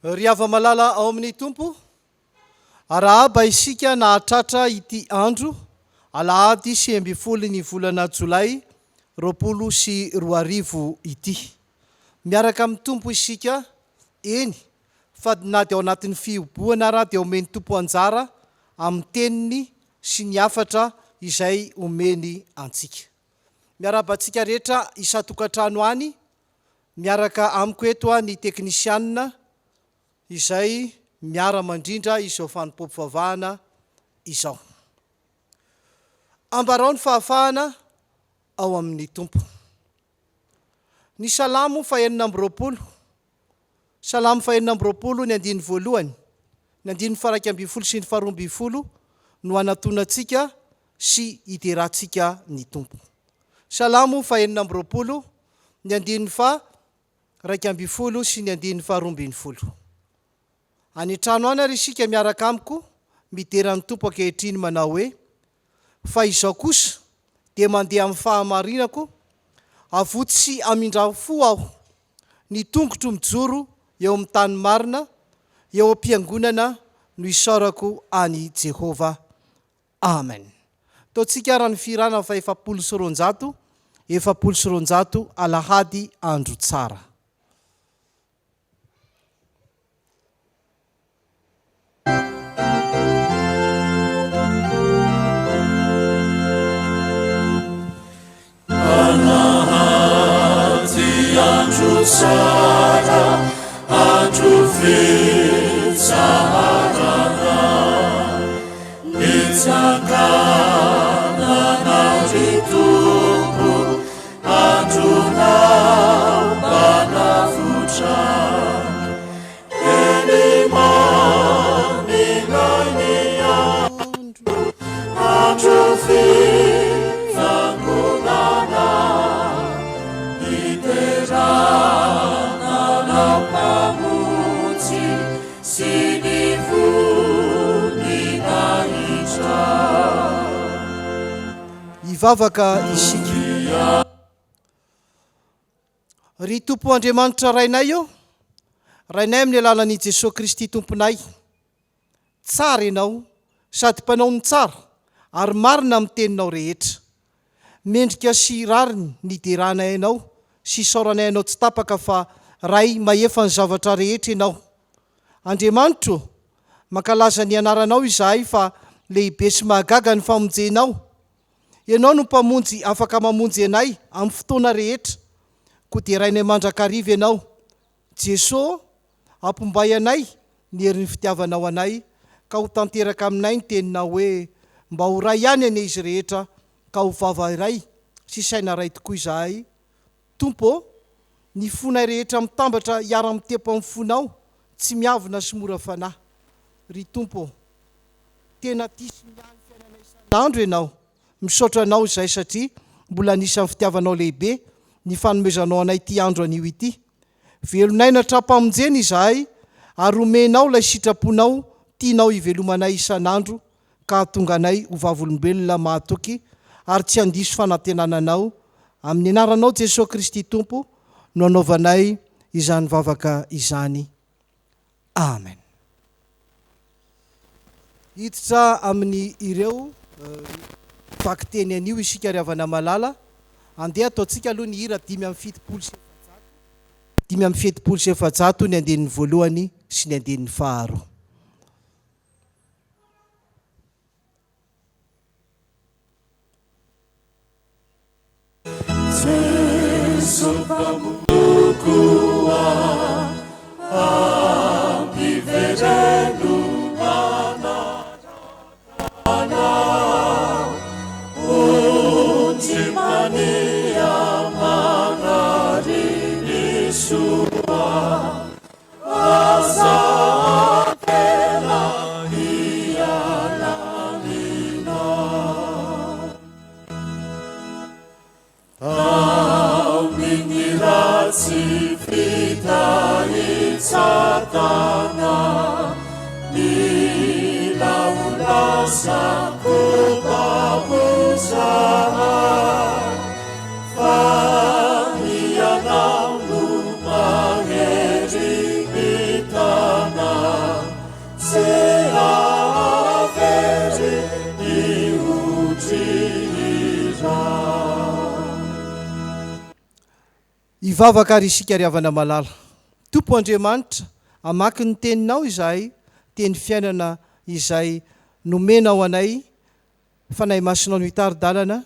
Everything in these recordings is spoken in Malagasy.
Ry ava-malala ao amin'ny tompo, arahaba isika nahatratra ity andro Alahady 12 ny volana Jolay 2024 ity. Miaraka amin'ny tompo isika eny, fa na dia ao anatin'ny fihoboana raha dia omeny tompo anjara amin'ny teniny sy ny hafatra izay omeny antsika. Miarabantsika rehetra isa-tokantrano any, miaraka amiko eto ny teknisianina izay miara-mandrindra izao fanompoam-pivavahana izao. Ambarao ny fahafahana ao amin'ny tompo. Ny salamo 420, salamo 420 ny andiny voalohany, ny andiny faha 1 sy ny faha 12 no anatonantsika sy hiterantsika ny tompo. Salamo 420 ny andiny faha 1 sy ny andiny faha 12. Any trano any ary isika miaraka amiko miteran'ny tompo ankehitriny manao hoe: fa izao kosa dia mandeha amin'ny fahamarinako, avotsy sy amindra fo aho, ny tongotro mijoro eo amin'ny tany marina, eo am-piangonana no isaorako any Jehova. Amen. Taontsika raha ny firana fa 700 Alahady andro tsara. Andro tsara, andro fitsaharana, nitsanganana ry tompo, andronao mpanavotra, eny maninay ny andro fiangonana, iterananao mpamonjy sy ny voninahitra. Hivavaka isika. Ry Tompo Andriamanitra rainay eo, rainay amin'ny alalan'i Jesosy Kristy Tomponay. Tsara ianao sady mpanao ny tsara ary marina amin'ny teninao rehetra. Mendrika sy rariny nideranay ianao sy saoranay ianao tsy tapaka, fa ray mahefa ny zavatra rehetra ianao. Andriamanitro, mankalaza ny anaranao izahay fa lehibe sy mahagaga ny famonjenao. Ianao no mpamonjy afaka mamonjy anay amin'ny fotoana rehetra. Koa dia rainay mandrakariva ianao. Jesosy, ampombay anay ny herin'ny fitiavanao anay, ka ho tanteraka aminay ny teninao hoe mba ho ray ihany ane izy rehetra, ka ho vava iray sy saina ray tokoa izahay. Tompo, ny fonay rehetra mitambatra hiara-mitepo amin'ny fonao, tsy miavona sy mora fanahy. Ry Tompo, tena tisy miany fiainana isan'andro ianao. Misaotra anao izay satria mbola anisan'ny fitiavanao lehibe ny fanomezanao anay ity andro anio ity. Velonay natrapamonjeny izahay ary omenao ilay sitraponao tianao hivelomanay isan'andro, ka tonga anay ho vavolombelona mahatoky ary tsy handiso fanantenananao. Amin'ny anaranao Jesosy Kristy Tompo no anaovanay izany vavaka izany. Amen. Hiditra amin'ny ireo vaky teny anio isika ry havana malala. Andeha ataontsika aloha ny hira 570 ny andinin'ny voalohany sy ny andinin'ny faharoa. Satana, nilaulasa kubabusan, fanianau lumaheri kita. ivavaka ary isika riavana malala. Tompo Andriamanitra, amaky ny teninao izahay, teny fiainana izay nomenao anay, fanay masinao ny hitari-dalana,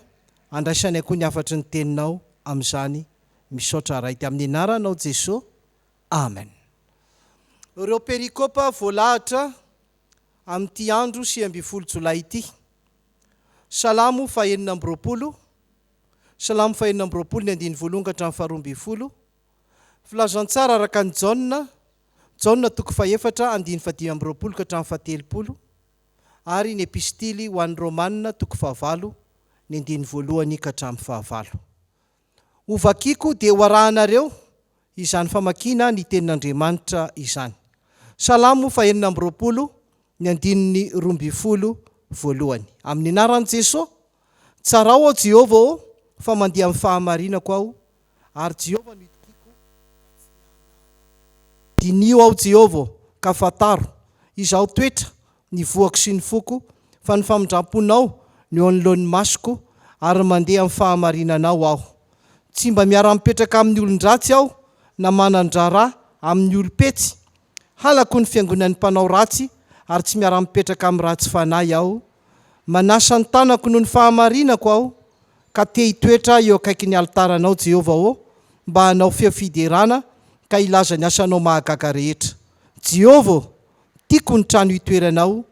andraisanay koa ny afatry ny teninao amin'izany misaotra raity amin'ny anaranao Jesosy. Amen. Ireo perikopa voalahatra amin'ity andro 20 Jolay ity. Salamo 420, Salamo 420 ny 1 ka hatramin'ny 20. Filazantsara araka ny Jauna 4 andiny 5 ka hatramin'ny 70. Ary ny epistily ho an'ny Romanina 9 ny 1 ka hatramin'ny 9. Ovakiko dia ho arahanareo izany famakina ny tenin'Andriamanitra izany. Salamo 420 ny 120. Amin'ny anaran'i Jesosy, tsara ao Jehovah fa mandeha amin'ny fahamarinako aho, ary Jehovah no itikiko. Dinio ao Jehovah ka fataro, izaho toetra ny voako sy ny foko, fa ny famindramponao ny eo anoloan'ny masoko, ary mandeha amin'ny fahamarinanao aho. Tsy mba miara-mipetraka amin'ny olon-dratsy aho, na manan-draharaha amin'ny olom-petsy. Halako ny fiangonan'ny mpanao ratsy, ary tsy miara-mipetraka amin'ny ratsy fanahy aho. Manasa ny tanako noho ny fahamarinako aho, ka te hitoetra eo akaiky ny altaranao Jehovah mba hanao fiafiderana, ka ilaza ny asanao mahagaga rehetra. Jehovah, tiako ny trano hitoeranao,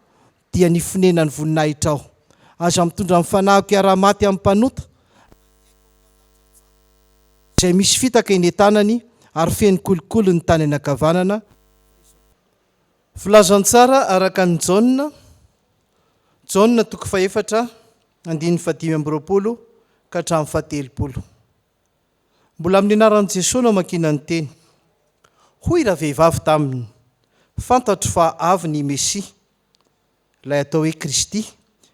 dia ny fonenany voninahitra aho. Aza mitondra amin'ny fanahiko iara-maty amin'ny mpanota, izay misy fitaka eny tanany, ary feno kolokolo ny tany anakavanana. Filazantsara araka ny Jauna 4 andiny 15 ka hatramin'ny 70. Mbola amin'ny anaran'i Jesosy no makina ny teny. Hoy raha vehivavy taminy, fantatro fa avy ny Mesia, ilay atao hoe Kristy,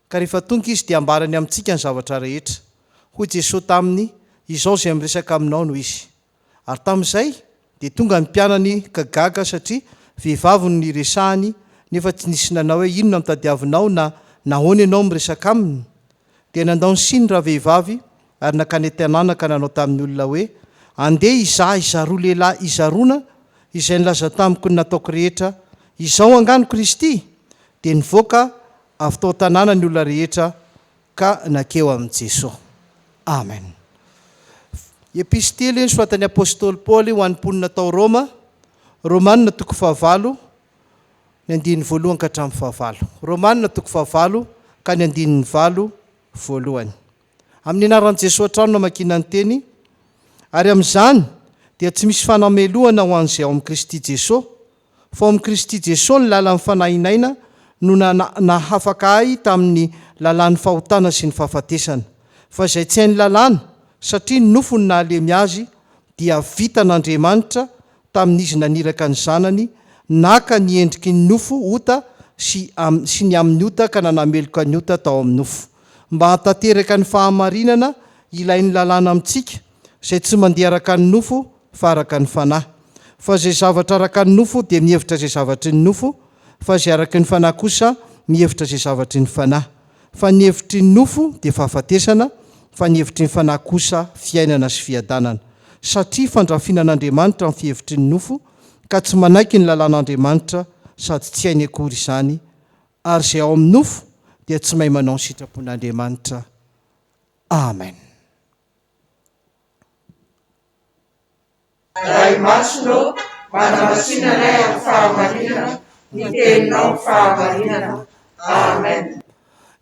ka rehefa tonga izy dia ambarany amintsika ny zavatra rehetra. Hoy Jesosy taminy, izao izay miresaka aminao no izy. Ary tamin'izay dia tonga ny mpianany ka gaga satria vehivavy no niresahany, nefa tsy nisy nanao hoe inona mitadiavinao na nahoana ianao miresaka aminy. Dia nandao ny siny raha vehivavy, ary nakany tanàna ka nanao tamin'ny olona hoe, andeha izaho izaroa lehilahy izaroana, izay nilaza tamiko ny nataoko rehetra, izao angano Kristy. Dia nivoaka avy tao tanàna ny olona rehetra, ka nakeo amin'i Jesosy. Amen. Epistily nosoratan'ny apôstôly Paoly ho an'ny mponina tao Roma, Romanina 9 ny 1 ka hatramin'ny 9. Romanina 9 ka ny 9 voalohany. Amin'ny anaran'i Jesosy hatrano no makina ny teny. Ary amin'izany dia tsy misy fanamelohana ho an'izay ao amin'ny Kristy Jesosy, fa ao amin'ny Kristy Jesosy ny lalan'ny fanahinaina no nahafaka ahy tamin'ny lalan'ny fahotana sy ny fahafatesana. Fa izay tsy hainy lalàna, satria ny nofo ny nahalemy azy, dia vita n'Andriamanitra tamin'izy naniraka ny zanany, naka ny endriky ny nofo ota sy ny amin'ny ota, ka nanameloka ny ota tao amin'ny nofo, mba hatateraka ny fahamarinana ilain'ny lalàna amintsika, izay tsy mandeha araka ny nofo fa araka ny fanahy. Fa izay zavatra araka ny nofo dia mihevitra izay zavatry ny nofo, fa izay araka ny fanahy kosa mihevitra izay zavatry ny fanahy. Fa ny hevitry ny nofo dia fahafatesana, fa ny hevitry ny fanahy kosa fiainana sy fiadanana. Satria fandrafinan'Andriamanitra amin'ny fihevitry ny nofo, ka tsy manaiky ny lalàn'Andriamanitra, sady tsy hainy akory izany, ary izay ao amin'ny nofo dia tsy mahay manao ny sitrapon'Andriamanitra. Amen. Ray masonao, manamasinanay amin'ny fahamarinana, ny teninao fahamarinana. Amen.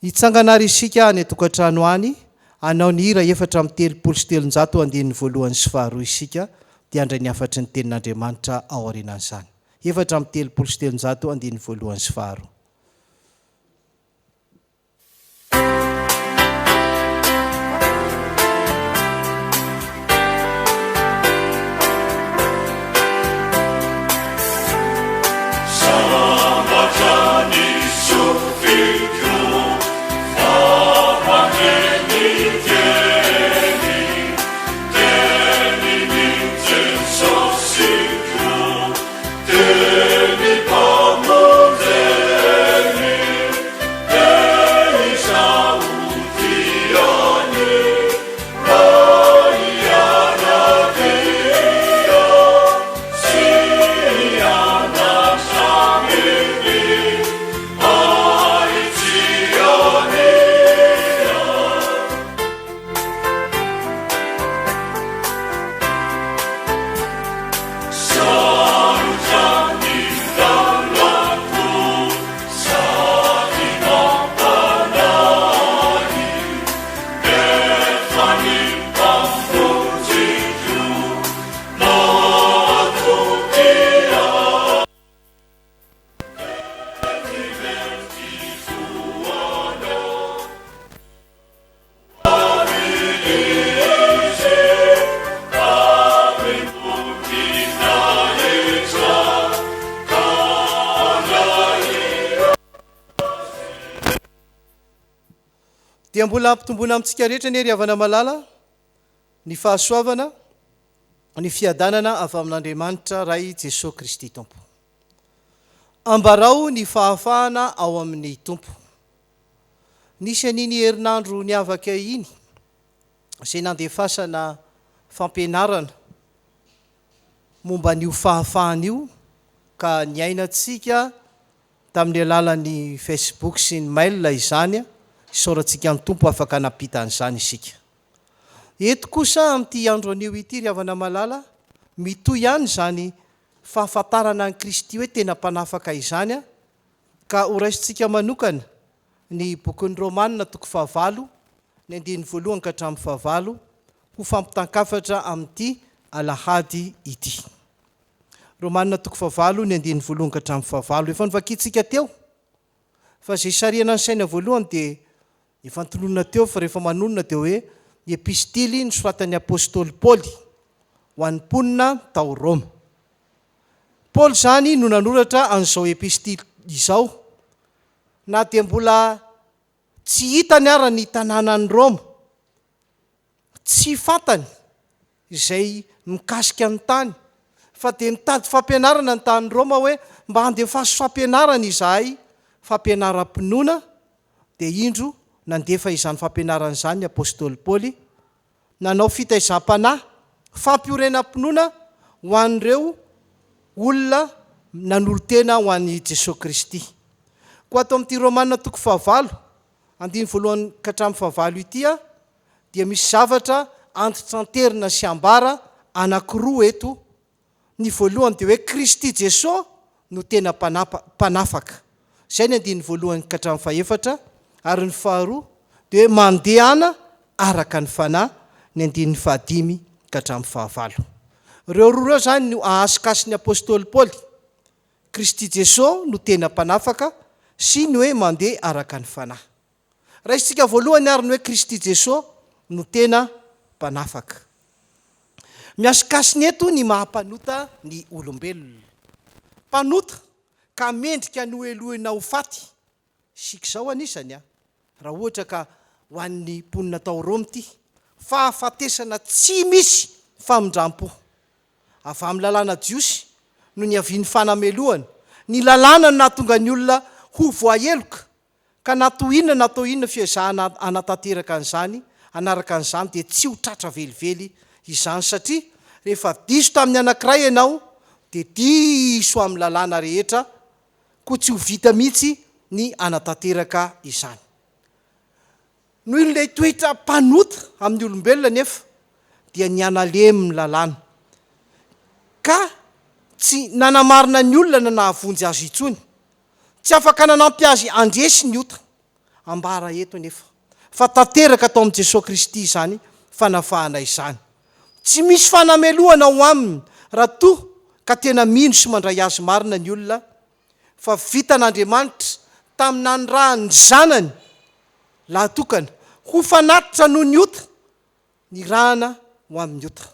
Hitsanganary isika ny tokantrano any, anao ny hira 4:7 andiny 1 sy 2 isika, dia andray ny afatry ny tenin'Andriamanitra ao aorianan'izany. 4:7 andiny 1 sy 2. Teni pamoja dia mbola ampitombona amintsika rehetra ny ry-havana malala ny fahasoavana ny fiadanana avy amin'Andriamanitra ray Jesosy Kristy Tompo. Ambarao ny fahafahana ao amin'ny Tompo. Nisy an'iny herinandro niavaka iny izay nandefasana fampianarana momba n'io fahafahana io ka niainantsika tamin'ny alalan'ny Facebook sy ny mail izany isaorantsika amin'ny Tompo afaka napitan'izany isika. Eto kosa amin'ity andro anio ity ry-havana malala mitoy ihany zany fahafantarana ny Kristy hoe tena mpanafaka izany ka horaisintsika manokana ny bokin'ny Romanina 9 ny 1 ka hatramin'ny 9 ho fampitan-kafatra amin'ity Alahady ity. Romanina 9 ny 1 ka hatramin'ny 9 efa novakitsika teo fa zay sariana ny saina voalohany dia efa notolonina teo fa rehefa manonona dia hoe epistily nosoratan'ny apôstôly Paoly ho an'ny mponina tao Roma. Paoly zany no nanoratra an'izao epistily izao na dia mbola tsy hitany ara ny tanànan'ny Roma, tsy fantany izay mikasika ny tany fa dia nitady fampianarana ny tany Roma hoe mba handefaso fampianarana izahay fampianaram-pinoana dia indro nandefa izany fampianarana izany apôstôly Paoly nanao fitaizam-panahy fampiorenam-pinoana ho an'ireo olona nanolo-tena ho an'i Jesosy Kristy. Koa ato amin'ity Romanina 9 1 ka hatramin'ny 9 ity dia misy zavatra antitranterina sy ambara anankiroa eto. Ny voalohany dia hoe Kristy Jesosy no tena mpanafaka. Izay ny 1 ka hatramin'ny 4 ary ny faharoa dia hoe mandehana araka ny fanahy ny 5 ka hatramin'ny 9. Ireo roa ireo zany no ahasikasiny apôstôly Paoly. Kristy Jesosy no tena mpanafaka sy ny hoe mandeha araka ny fanahy. Raisitsika voalohany ary ny hoe Kristy Jesosy no tena mpanafaka. Miasikasiny eto ny mahampanota ny olombelona. Mpanota ka mendrika ny oelohina ho faty. Sika izao anisany raha ohatra ka ho an'ny mponina tao Roma ity fahafatesana tsy misy famindram-po avy amin'ny lalàna jiosy no ny avian'ny fanamelohana ny lalàna no nahatonga ny olona ho voaheloka ka natao inona fiezahana anatanteraka an'izany anaraka an'izany dia tsy ho tratra velively izany satria rehefa diso tamin'ny anankiray ianao dia diso amin'ny lalàna rehetra koa tsy ho vita mihitsy ny anatanteraka izany. Noho ilay toetra mpanota amin'ny olombelona nefa dia ny analemy ny lalàna ka tsy nanamarina ny olona na nahavonjy azy itsony, tsy afaka nanampy azy andresy ny ota ambara eto nefa fa tanteraka atao amin'i Jesosy Kristy izany fanafahana izany. Tsy misy fanamelohana ho aminy raha toa ka tena mino sy mandray azy marina ny olona fa vitan'Andriamanitra tamin'ny nanirahany zanany lahatokana ho fanatitra noho ny ota ny rahana ho amin'ny ota.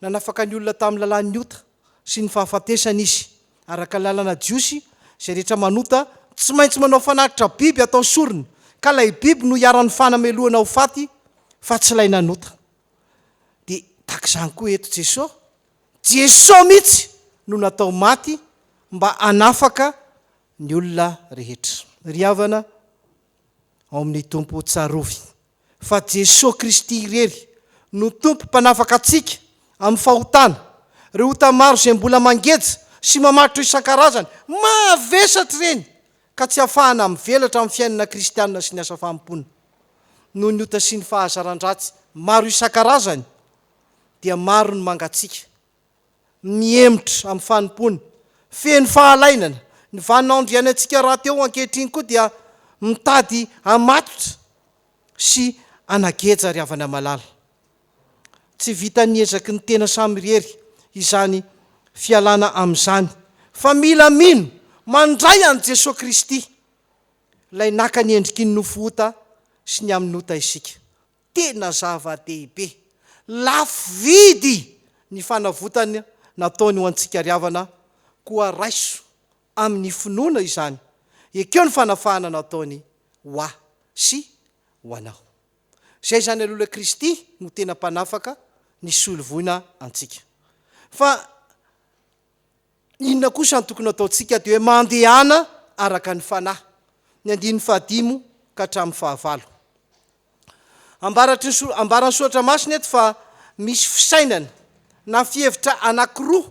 Nanafaka ny olona tamin'ny lalàn'ny ota sy ny fahafatesana izy araka lalàna jiosy izay rehetra manota tsy maintsy manao fanatitra biby atao sorony ka ilay biby no hiaran'ny fanamelohana ho faty fa tsy ilay nanota. Dia takizany koa eto Jesosy mihitsy no natao maty mba hanafaka ny olona rehetra. Ry-havana ao amin'ny Tompo tsarovy fa Jesosy Kristy irery no Tompo mpanafaka antsika amin'ny fahotana. Reo ota maro izay mbola mangeja sy mamatotra isan-karazany mavesatra ireny ka tsy ahafahana mivelatra amin'ny fiainana kristianina sy ny asa famimponana. Noho ny ota sy ny fahazaran-dratsy maro isan-karazany dia maro ny mangatsika miemotra amin'ny fanimpony feno fahalainana ny vanandrianantsika raha teo ankehitriny koa dia mitady hamatotra sy anageja ry-havana malala. Tsy vita niezaky ny tena samirery izany fialana amin'izany fa mila mino mandray an'i Jesosy Kristy ilay naka ny endriky ny nofota sy ny amin'ny ota isika. Tena zava-dehibe lafo vidy ny fanavotana nataony ho antsika riavana koa raiso amin'ny finoana izany ekeo ny fanafahana nataony ho ahy sy ho anao. Zay zany aloha Kristy no tena mpanafaka ny solovoina antsika. Fa inona kosa ny tokony ataontsika dia hoe mandehana araka ny fanahy. Ny 15 ka hatramin'ny 15. Ambaran'ny soratra masina eto fa misy fisainana na fihevitra anankiroa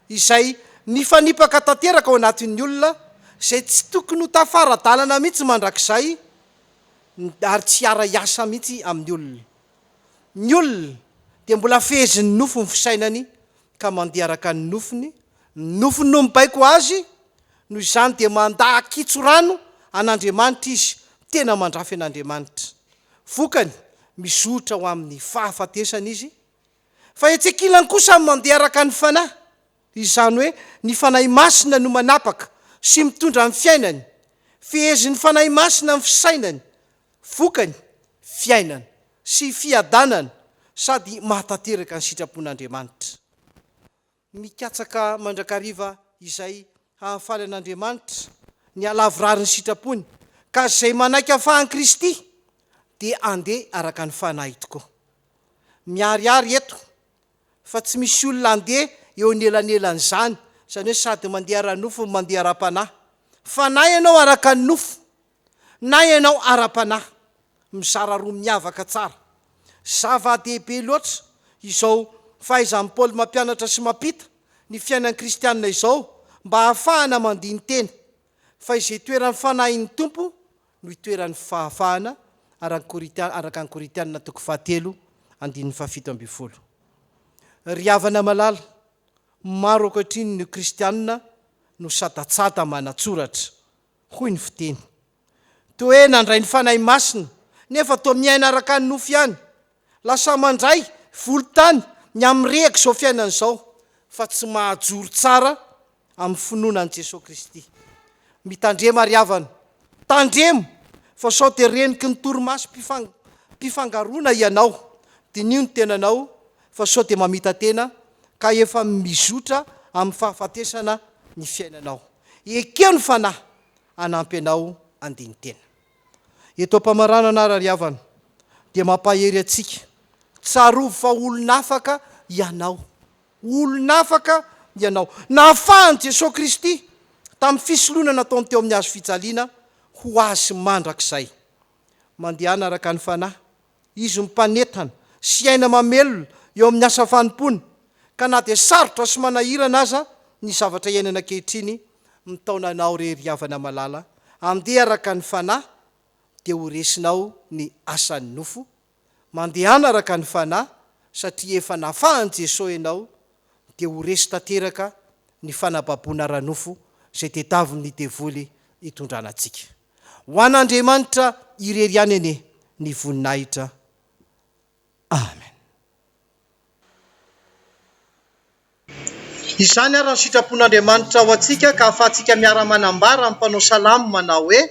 izay mifanipaka tanteraka ao anatin'ny olona izay tsy tokony ho tafara-dalana mihitsy mandrakizay ary tsy ara-iasa mihitsy amin'ny olona. Ny olona dia mbola fehezin'ny nofo ny fisainany ka mandeha araka ny nofony. Ny nofony no mibaiko azy noho izany dia mandaa kitsorano an'Andriamanitra izy, tena mandrafy an'Andriamanitra. Vokany mizotra ho amin'ny fahafatesana izy. Fa etsekilany kosa mandeha araka ny fanahy, izany hoe ny fanahy masina no manapaka sy mitondra amin'ny fiainany. Fehezin'ny fanahy masina amin'ny fisainany, vokany fiainana sy fiadanana sady mahatateraka ny sitrapon'Andriamanitra. Mikatsaka mandrakariva izay hahafaly an'Andriamanitra ny alavorary ny sitrapony ka izay manaiky afahan'i Kristy dia andeha araka ny fanahy tokoa. Miariary eto fa tsy misy olona andeha eo anelanelan'izany, izany hoe sady mandeha ara-nofo mandeha ara-panahy. Fa na ianao araka ny nofo na ianao ara-panahy, mizara roa miavaka tsara. Zava-dehibe loatra izao fahaizan'i Paoly mampianatra sy mampita ny fiainan'ny kristianina izao mba hahafahana mandiny tena. Fa izay toeran'ny fanahin'ny tompo no itoeran'ny fahafahana araka ny Koritianina 7:17. Ry havana malala, maro ankehitriny ny kristianina no sadatsada manatsoratra hoy ny fiteny. Toa hoe nandray ny fanahy masina nefa toa miaina araka ny nofo ihany. Lasa mandray volotany ny amrehaka izao fiainana izao fa tsy mahajoro tsara amin'ny finoanan'i Jesosy Kristy. Mitandrema ry havana, tandremo fa sao dia reniky ny torimaso mpifangarona ianao, dinio ny tenanao fa sao dia mamita tena ka efa mizotra amin'ny fahafatesana ny fiainanao. Ekeo ny fanahy anampy anao andiny tena. Eto am-pamaranana ry havana dia mampahery atsika tsarovo fa olon'afaka ianao. Olon'afaka ianao. Nahafahan'i Jesosy Kristy tamin'ny fisoloana nataony teo amin'ny hazo fijaliana ho azy mandrakizay. Mandehana araka ny fanahy, izy mpanetana sy aina mamelona eo amin'ny asa fanompony, ka na dia sarotra sy manahirana aza ny zavatra iainana ankehitriny, mitaona anao ry havana malala, andeha araka ny fanahy dia ho resinao ny asan'ny nofo. Mandehana araka ny fanahy satria efa nafahan'i Jesosy ianao dia ho resy tanteraka ny fanababoana ara-nofo izay tadiavin'ny devoly hitondrana antsika. Ho an'Andriamanitra irery ihany anie ny voninahitra. Amen. Izany ary ny sitrapon'Andriamanitra ho antsika ka ahafahantsika miara-manambara amin'ny mpanao salamo manao hoe: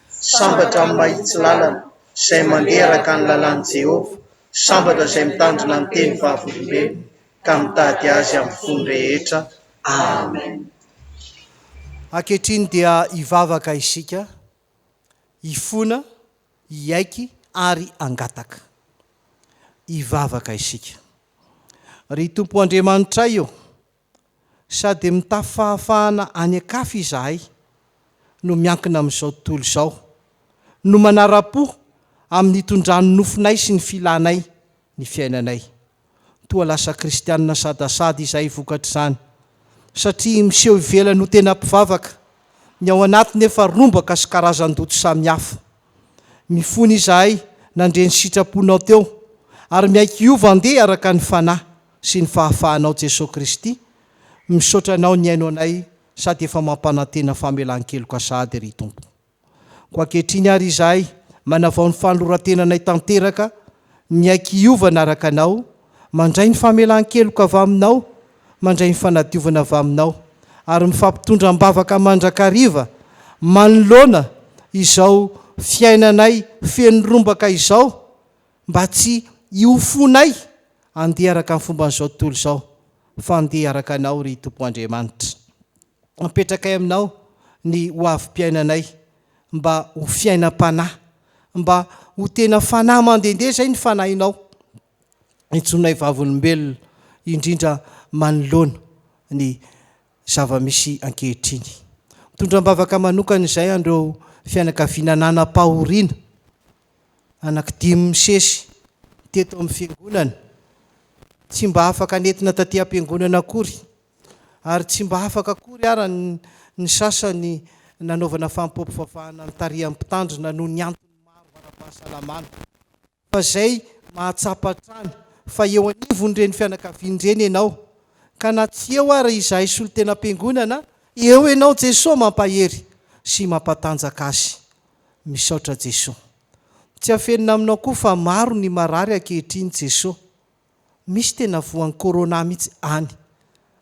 sambatra amin'ny mahitsy lalana izay mandeha araka ny lalàn'i Jehovah, sambatra izay mitandrina ny teny vavolombelona ka mitady azy amin'ny fony rehetra. Amen. Ankehitriny dia hivavaka isika, hifona, hiaiky ary angataka. Hivavaka isika. Ry Tompo Andriamanitra io, sady mitafy fahafahana any akafa izahay no miankina amin'izao tontolo izao, no manara-po amin'ny hitondrany nofinay sy ny filanay ny fiainanay. Toa lasa kristianina sadasady izahay vokatra izany, satria miseho ivelany ho tena mpivavaka, ny ao anatiny efa rombaka sy karazan-doto samihafa. Mifony izahay nandreny sitraponao teo, ary miaiky iova andeha araka ny fanahy sy ny fahafahanao Jesosy Kristy. Misaotra anao ny aino anay sady efa mampanantena famelan-keloka sady ry Tompo. Ko ankehitriny ary izahay manavao ny fanoloran-tenanay tanteraka, miaiky iovana araka anao, mandray ny famelan-keloka avy aminao, mandray ny fanadiovana avy aminao, ary mifampitondra mbavaka mandrakariva manoloana izao fiainanay feno rombaka izao, mba tsy iofonay andeha araka ny fomban'izao tontolo izao, fandeha araka anao ry Tompo Andriamanitra. Apetraka aminao ny hoavim-piainanay mba ho fiainam-panahy, mba ho tena fanahy mandehandeha zay ny fanahinao. Intsonay vavolombelona indrindra manoloana ny zava-misy ankehitriny. Mitondram-bavaka manokana izay andreo fianakaviana nanam-pahoriana anankidimy misesy teto amin'ny fiangonana, tsy mba afaka nentina taty am-piangonana akory, ary tsy mba afaka akory ara ny sasany nanaovana fotoam-pivavahana ny tariham-pitandrina noho ny antony maro ara-pahasalamana. Fa zay mahatsapa-trany fa eo anivon'ireny fianakavian'ireny ianao, ka na tsy eo ary izahay solo tena am-piangonana, eo ianao Jesosy mampahery sy mampatanjaka azy. Misaotra Jesosy. Tsy afenina aminao koa fa maro ny marary ankehitriny Jesosy. Misy tena voan'ny corona mihitsy any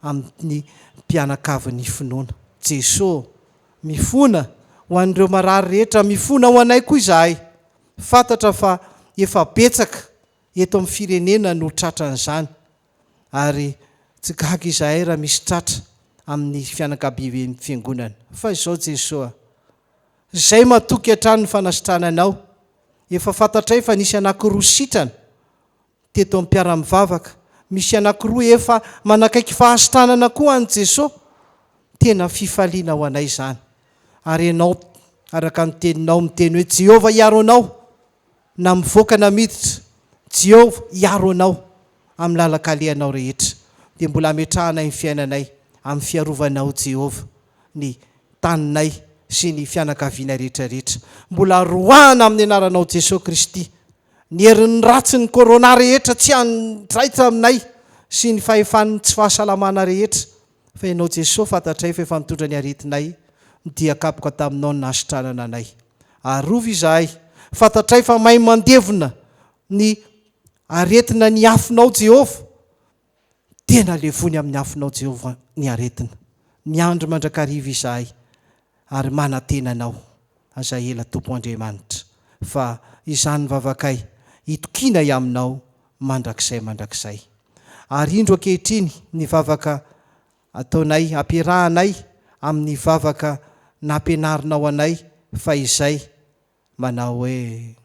amin'ny mpianakavin'ny finoana. Jesosy, mifona ho an'ireo marary rehetra, mifona ho anay koa izahay. Fantatra fa efa betsaka eto amin'ny firenena no tratran'izany, ary tsy gaga izahay raha misy tratra amin'ny fianakavian'ny fiangonana. Fa izao Jesosy, izay matoky hatrany ny fanasitrananao. Efa fantatray fa nisy anankiroa sitrana teto amin'ny mpiara-mivavaka, misy anankiroa efa manakaiky fahasitranana koa any Jesosy. Tena fifaliana ho anay izany. Ary ianao araka ny teninao miteny hoe Jehovah hiaro anao na mivoaka na miditra, Jehovah hiaro anao amin'ny lalakalehanao rehetra. Dia mbola ametrahanay ny fiainanay amin'ny fiarovanao Jehovah, ny taninay sy ny fianakaviana rehetrarehetra. Mbola roahana amin'ny anaranao Jesosy Kristy ny herin'ny ratsy ny corona rehetra tsy andraitra aminay sy ny fahefan'ny tsy fahasalamana rehetra. Fa ianao Jesosy fantatray fa efa mitondra ny aretinay, dia kapoka taminao ny nasitranana anay. Arovy izahay, fantatray fa mahay mandevona ny aretina ny afinao Jehovah. Tena levony amin'ny afinao Jehovah ny aretina. Miandry mandrakariva izahay ary manatenanao. Aza ela Tompo Andriamanitra, fa izany vavakay itokinay aminao mandrakizay. Ary indro ankehitriny ny vavaka ataonay, ampiarahanay amin'ny vavaka nampianarinao anay, fa izay manao hoe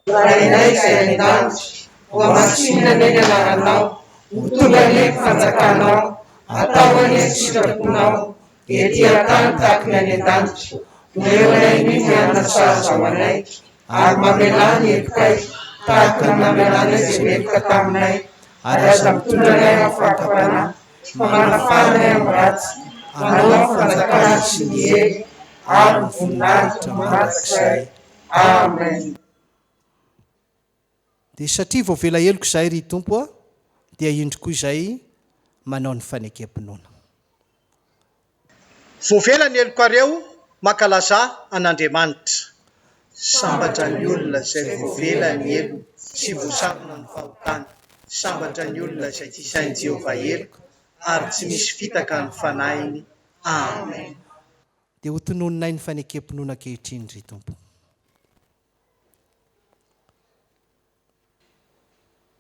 Rainay izay an-danitra, ho amasinina ny anaranao, ho tonga ny fanjakanao, atao ny sitraponao, dia tia-tany tahaka ny any an-danitra. Eo anay ny mianasaza ho anay, ary mamelany hevokay, tahaka ny mamelany izay mevoka taminay, ary aza mitondra anay amin'ny fahakamana, fa manafanay amin'ny ratsy, manao fanjakana sy ny hery, ary ny voninahitra mandrakizay. Amen. dia satria vao vela heloko izay ry Tompo, dia indroko izay manao ny fanekam-pinoana. Vao vela ny helokareo mankalaza an'Andriamanitra. Sambatra ny olona izay vao vela ny elo sy voasarona ny fahotana. Sambatra ny olona izay tsy sain'i Jehovah heloka ary tsy misy fitaka ny fanahiny. Amen. Dia ho tononinay ny fanekam-pinoana ankehitriny ry Tompo.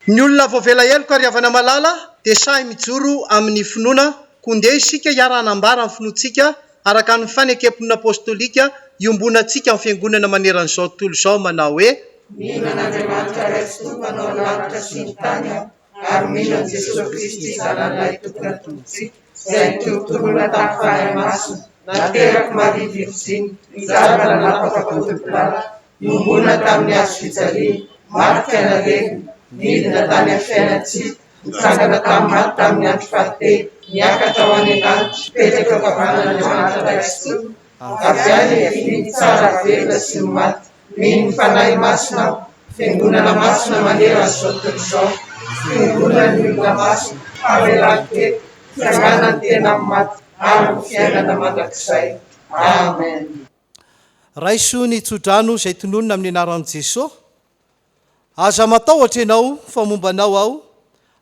Ny olona vao vela heloka ary avana malala dia sahy mijoro amin'ny finoana, koa ndeha isika hiara-hanambara amin'ny finoantsika araka ny fanekam-pinoana apôstôlika iombonantsika amin'ny fiangonana maneran'izao tontolo izao, manao hoe Mihinan'Andriamanitra Raisy Tompanao ny lanitra sy ny tany aho, ary mihinan Jesosy Kristy zanan'ilay tokony atontsika, izay nitorotoroana tamin'ny fanahy masina, nateraka Maria Virginy, nizarana napaka-potipolala, iombonana tamin'ny hazo fijaliana, maty fiainam-bevona, nidina tany amin'ny fiainantsika, nitsangana tamin'ny maty tamin'ny andro fahatelo, niakatra ho any an-danitra, petraka ankavanan'Andriamanitra Raisy Tompo, avy any ny tsara velona sy ny maty. Mino ny fanahy masina aho, fiangonana masina maneran'izao tontolo izao, fiangonana ny olona masina, fahavelan-telo, fianganany tena amin'ny maty, ary ny fiainana mandrakizay. Amen. Raiso ny tsodrano izay tononona amin'ny anaran'i Jesosy. Aza matahotra ianao fa momba anao aho,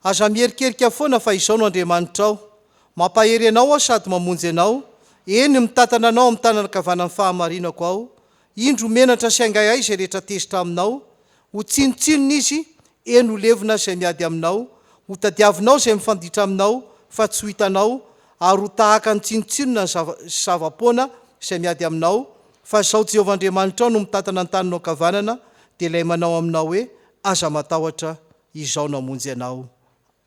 aza mierikerika foana fa izao no Andriamanitra ao. Mampahery anao aho sady mamonjy anao, eny mitantana anao amin'ny tanana ankavanan'ny fahamarinako aho. Indro menatra sy angay izay rehetra tezitra aminao, ho tsinotsinona izy, eny ho levona izay miady aminao, ho tadiavinao izay mifanditra aminao fa tsy ho hitanao ary ho tahaka ny tsinotsinona ny zava-poana izay miady aminao fa zao Jehovahandriamanitra no mitantana ny taninao kavanana dia ilay manao aminao hoe aza matahotra izao namonjy ianao.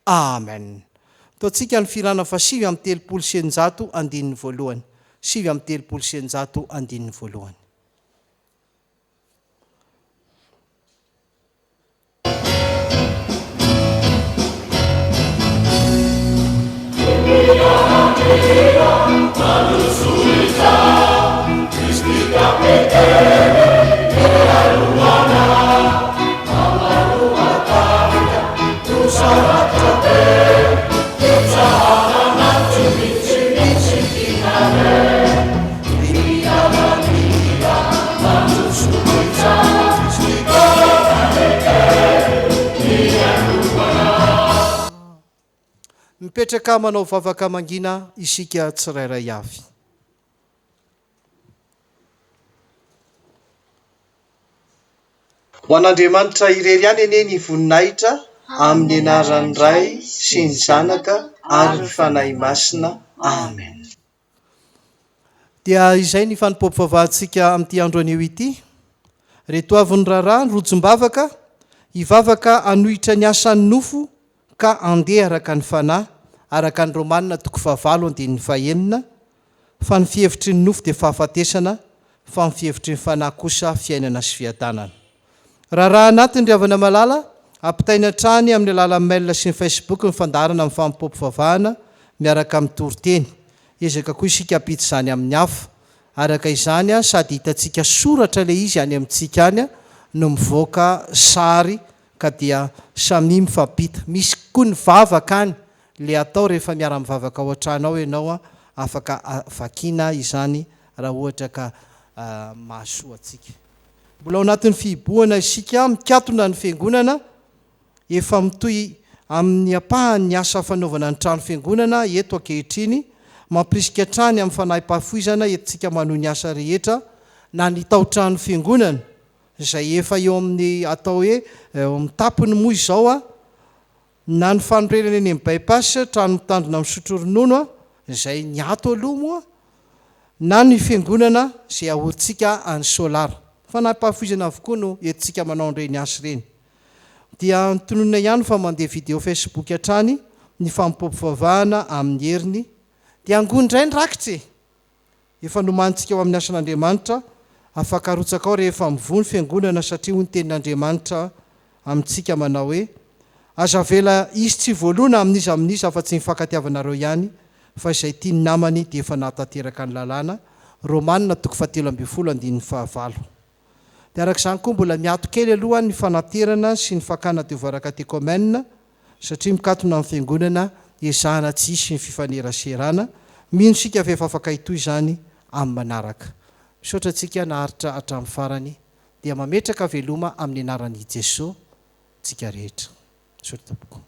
Amen. Taontsika ny firana fa 7:telopolo andininy voalohany. 7:telopolo andininy voalohany. Mipetraka manao vavaka mangina isika tsirairay avy. Ho an'Andriamanitra irery any ene ny voninahitra amin'ny anaran'ny Ray sy ny Zanaka ary ny fanahy masina. Amen. Dia izay ny fanimpom-pivavahantsika amin'ity andro anio ity. Reto avy ny raharaha ny rojom-bavaka, hivavaka hanohitra ny asan'ny nofo ka andeha araka ny fanahy, araka ny Romanina 9:9. Fa ny fihevitry ny nofo dia fahafatesana, fa ny fihevitry ny fanahy kosa fiainana sy fiadanana. Raharaha anatiny ry havana malala, ampitaina trany amin'ny alalan'ny mail sy ny Facebook ny fandarana amin'ny fanimpom-pivavahana miaraka amin'ny toriteny. Ezaka koa isika apity izany amin'ny hafa. Araka izany sady hitantsika soratra ilay izy any amintsika any no mivoaka sary ka dia samy mifampita. Misy koa ny vavaka any le atao rehefa miara-mivavaka ao an-trano ao ianao afaka vakiana izany raha ohatra ka mahasoa antsika. Mbola ao anatin'ny fihibohana isika mikatona ny fiangonana, efa mitohy amin'ny apahan'ny asa fanaovana ny trano fiangonana eto ankehitriny, mampirisika trany amin'ny fanahy-pahafoizana entsika manohy ny asa rehetra na ny tao-trano fiangonana izay efa eo amin'ny atao hoe mitapony moa izao na ny fanorenana eny amin'ny bypass trano mitandrina amin'ny sotro ronono izay ny ato aloha moa na ny fiangonana izay ahorintsika any solara. Fanahy-pahafoizana avokoa no entsika manao ireny asa ireny. Dia nitonona ihany fa mandeha video Facebook hatrany ny fanimpom-pivavahana amin'ny heriny. Dia angondray ny rakitra efa nomantsika ao amin'ny asan'Andriamanitra, afaka arotsaka ao rehefa mivony fiangonana satria ho ny tenin'Andriamanitra amintsika manao hoe aza vela izy tsy voalona amin'izy amin'izy afa tsy mifankatiavanareo ihany fa izay tiany namany dia efa nahatateraka ny lalàna. Romanina 7:15. Dia arak'izany koa mbola miato kely aloha ny fanaterana sy ny fakana diovara katekômène satria mikatona amin'ny fiangonana ezahana tsy hisy ny fifaneraserana. Mino sika fa efa afaka hitoy izany amin'ny manaraka. Misaotra antsika naharitra hatramin'ny farany dia mametraka veloma amin'ny anaran'i Jesosy tsika rehetra. Misaotra tompoko.